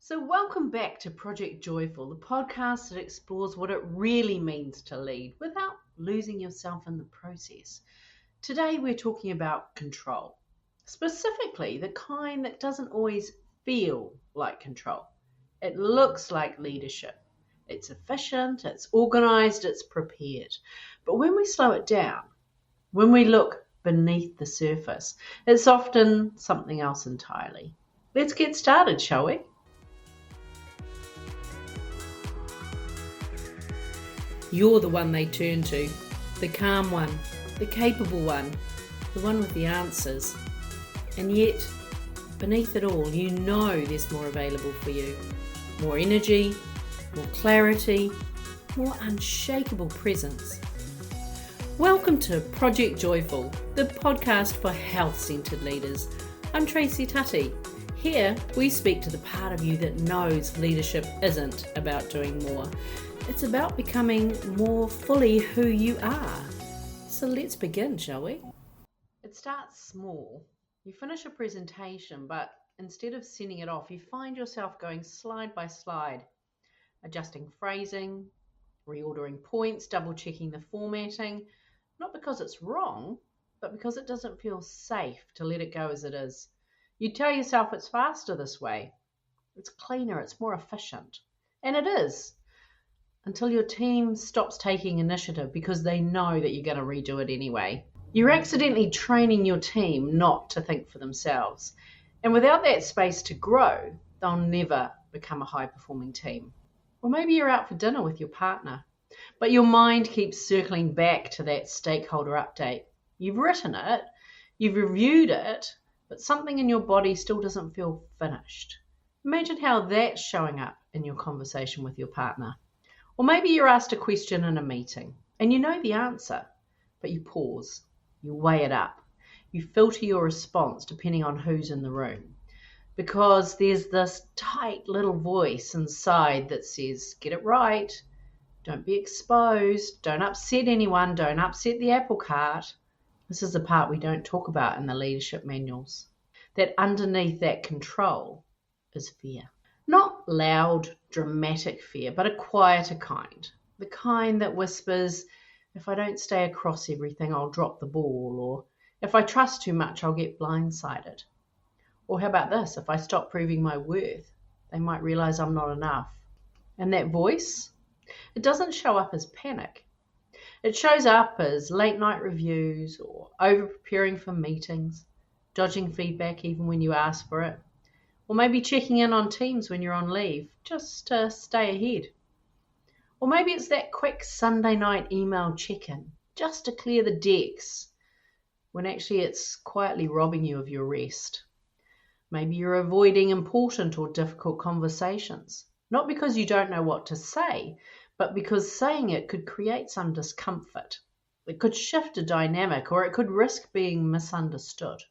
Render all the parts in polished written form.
So, welcome back to Project Joyful, the podcast that explores what it really means to lead without losing yourself in the process. Today, we're talking about control, specifically the kind that doesn't always feel like control. It looks like leadership. It's efficient, it's organized, it's prepared. But when we slow it down, when we look beneath the surface, it's often something else entirely. Let's get started, shall we? You're the one they turn to, the calm one, the capable one, the one with the answers. And yet, beneath it all, you know there's more available for you. More energy, more clarity, more unshakable presence. Welcome to Project Joyful, the podcast for health-centered leaders. I'm Tracy. Here, we speak to the part of you that knows leadership isn't about doing more. It's about becoming more fully who you are. So let's begin, shall we? It starts small. You finish a presentation, but instead of sending it off, you find yourself going slide by slide, adjusting phrasing, reordering points, double-checking the formatting, not because it's wrong, but because it doesn't feel safe to let it go as it is. You tell yourself it's faster this way. It's cleaner, it's more efficient. And it is. Until your team stops taking initiative because they know that you're going to redo it anyway. You're accidentally training your team not to think for themselves. And without that space to grow, they'll never become a high-performing team. Or maybe you're out for dinner with your partner, but your mind keeps circling back to that stakeholder update. You've written it, you've reviewed it, but something in your body still doesn't feel finished. Imagine how that's showing up in your conversation with your partner. Or maybe you're asked a question in a meeting and you know the answer, but you pause, you weigh it up, you filter your response depending on who's in the room. Because there's this tight little voice inside that says, get it right, don't be exposed, don't upset anyone, don't upset the apple cart. This is the part we don't talk about in the leadership manuals. That underneath that control is fear. Not loud, dramatic fear, but a quieter kind. The kind that whispers, if I don't stay across everything, I'll drop the ball. Or if I trust too much, I'll get blindsided. Or how about this? If I stop proving my worth, they might realize I'm not enough. And that voice, it doesn't show up as panic. It shows up as late night reviews or over preparing for meetings, dodging feedback even when you ask for it. Or maybe checking in on teams when you're on leave, just to stay ahead. Or maybe it's that quick Sunday night email check-in, just to clear the decks, when actually it's quietly robbing you of your rest. Maybe you're avoiding important or difficult conversations, not because you don't know what to say, but because saying it could create some discomfort. It could shift a dynamic, or it could risk being misunderstood.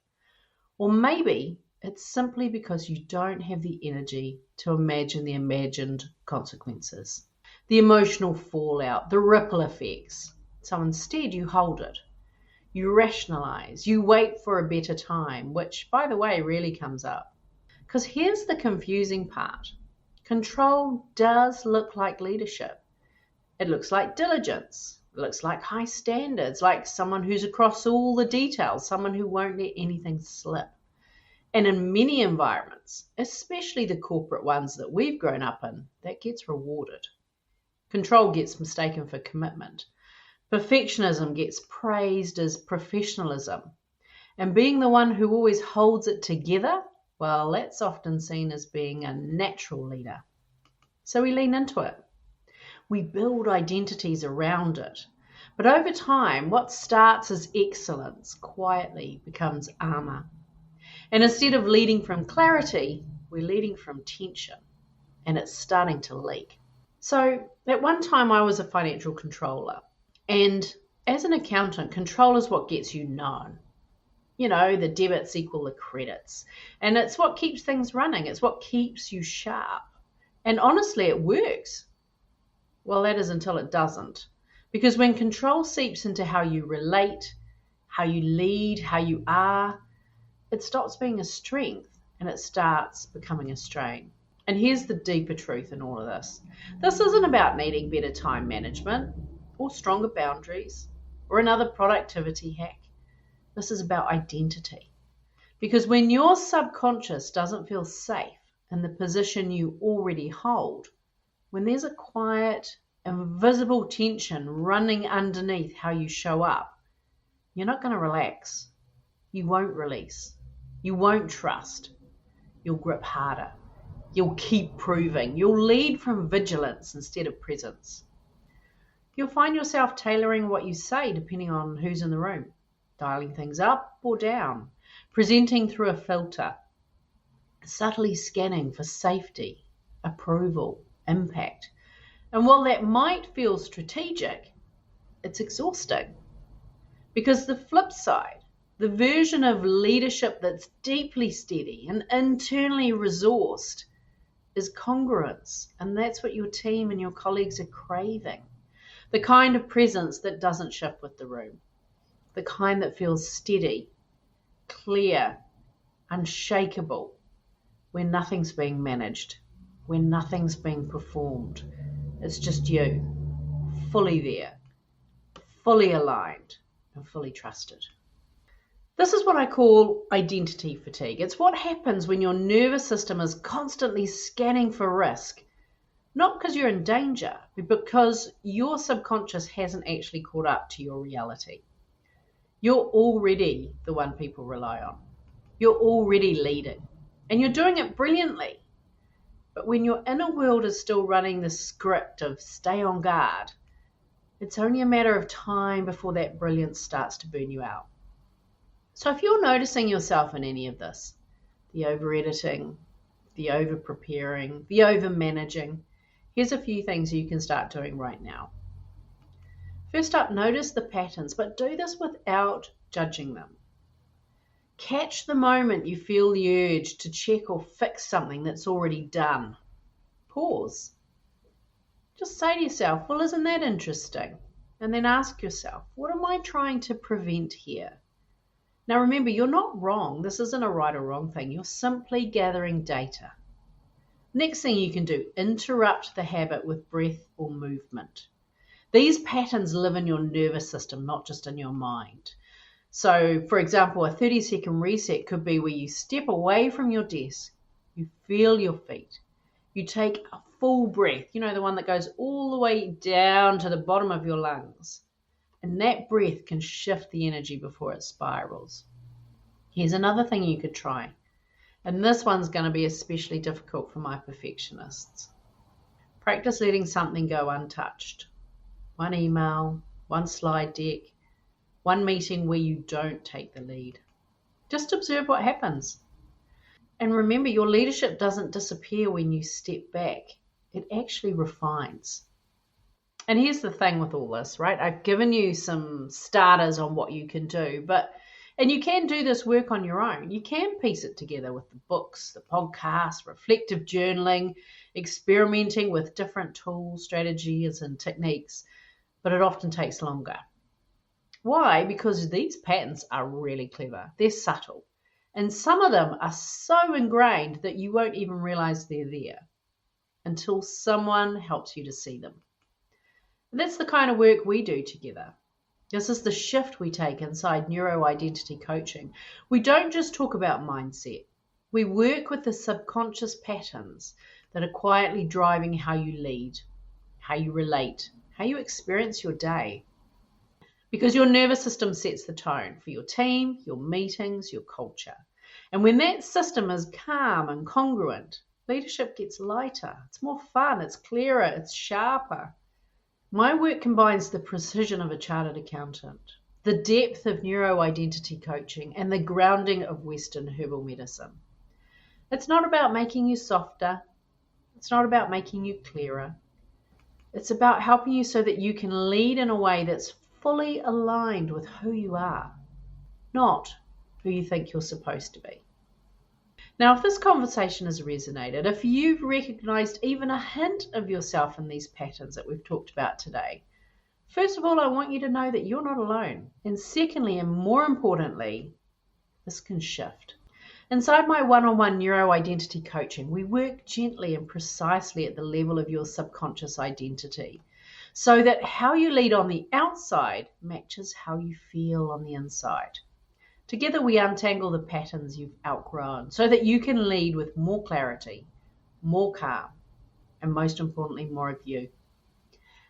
Or maybe it's simply because you don't have the energy to imagine the imagined consequences, the emotional fallout, the ripple effects. So instead you hold it. You rationalize, you wait for a better time, which, by the way, rarely comes up. Because here's the confusing part. Control does look like leadership. It looks like diligence. It looks like high standards, like someone who's across all the details, someone who won't let anything slip. And in many environments, especially the corporate ones that we've grown up in, that gets rewarded. Control gets mistaken for commitment. Perfectionism gets praised as professionalism. And being the one who always holds it together, well, that's often seen as being a natural leader. So we lean into it. We build identities around it. But over time, what starts as excellence quietly becomes armor. And instead of leading from clarity, we're leading from tension, and it's starting to leak. So at one time I was a financial controller, and as an accountant, control is what gets you known. You know, the debits equal the credits, and it's what keeps things running. It's what keeps you sharp. And honestly, it works. Well, that is until it doesn't. Because when control seeps into how you relate, how you lead, how you are, it stops being a strength and it starts becoming a strain. And here's the deeper truth in all of this. This isn't about needing better time management or stronger boundaries or another productivity hack. This is about identity. Because when your subconscious doesn't feel safe in the position you already hold, when there's a quiet, invisible tension running underneath how you show up, you're not going to relax. You won't release. You won't trust. You'll grip harder. You'll keep proving. You'll lead from vigilance instead of presence. You'll find yourself tailoring what you say depending on who's in the room, dialing things up or down, presenting through a filter, subtly scanning for safety, approval, impact. And while that might feel strategic, it's exhausting. Because the flip side, the version of leadership that's deeply steady and internally resourced, is congruence. And that's what your team and your colleagues are craving. The kind of presence that doesn't shift with the room. The kind that feels steady, clear, unshakable, when nothing's being managed, when nothing's being performed. It's just you, fully there, fully aligned, and fully trusted. This is what I call identity fatigue. It's what happens when your nervous system is constantly scanning for risk, not because you're in danger, but because your subconscious hasn't actually caught up to your reality. You're already the one people rely on. You're already leading, and you're doing it brilliantly. But when your inner world is still running the script of stay on guard, it's only a matter of time before that brilliance starts to burn you out. So if you're noticing yourself in any of this, the over-editing, the over-preparing, the over-managing, here's a few things you can start doing right now. First up, notice the patterns, but do this without judging them. Catch the moment you feel the urge to check or fix something that's already done. Pause. Just say to yourself, well, isn't that interesting? And then ask yourself, what am I trying to prevent here? Now remember, you're not wrong. This isn't a right or wrong thing. You're simply gathering data. Next thing you can do, interrupt the habit with breath or movement. These patterns live in your nervous system, not just in your mind. So, for example, a 30-second reset could be where you step away from your desk, you feel your feet, you take a full breath, the one that goes all the way down to the bottom of your lungs. And that breath can shift the energy before it spirals. Here's another thing you could try. And this one's going to be especially difficult for my perfectionists. Practice letting something go untouched. One email, one slide deck, one meeting where you don't take the lead. Just observe what happens. And remember, your leadership doesn't disappear when you step back. It actually refines. And here's the thing with all this, right? I've given you some starters on what you can do, and you can do this work on your own. You can piece it together with the books, the podcasts, reflective journaling, experimenting with different tools, strategies, and techniques, but it often takes longer. Why? Because these patterns are really clever. They're subtle. And some of them are so ingrained that you won't even realize they're there until someone helps you to see them. And that's the kind of work we do together. This is the shift we take inside neuro-identity coaching. We don't just talk about mindset. We work with the subconscious patterns that are quietly driving how you lead, how you relate, how you experience your day. Because your nervous system sets the tone for your team, your meetings, your culture. And when that system is calm and congruent, leadership gets lighter. It's more fun, it's clearer, it's sharper. My work combines the precision of a chartered accountant, the depth of neuro-identity coaching, and the grounding of Western herbal medicine. It's not about making you softer. It's not about making you clearer. It's about helping you so that you can lead in a way that's fully aligned with who you are, not who you think you're supposed to be. Now, if this conversation has resonated, if you've recognized even a hint of yourself in these patterns that we've talked about today, first of all, I want you to know that you're not alone. And secondly, and more importantly, this can shift. Inside my one-on-one neuro-identity coaching, we work gently and precisely at the level of your subconscious identity so that how you lead on the outside matches how you feel on the inside. Together we untangle the patterns you've outgrown so that you can lead with more clarity, more calm, and most importantly, more of you.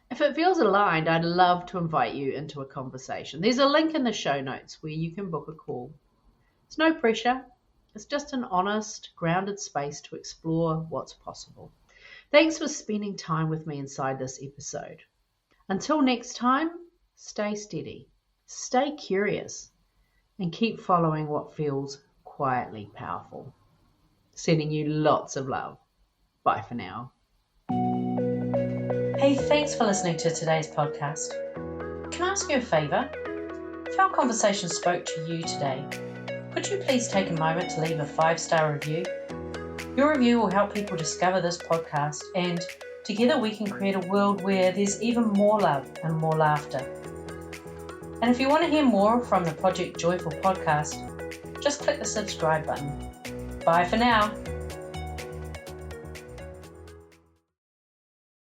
If it feels aligned, I'd love to invite you into a conversation. There's a link in the show notes where you can book a call. It's no pressure. It's just an honest, grounded space to explore what's possible. Thanks for spending time with me inside this episode. Until next time, stay steady, stay curious, and keep following what feels quietly powerful. Sending you lots of love. Bye for now. Hey, thanks for listening to today's podcast. Can I ask you a favour? If our conversation spoke to you today, could you please take a moment to leave a 5-star review? Your review will help people discover this podcast, and together we can create a world where there's even more love and more laughter. And if you want to hear more from the Project Joyful podcast, just click the subscribe button. Bye for now.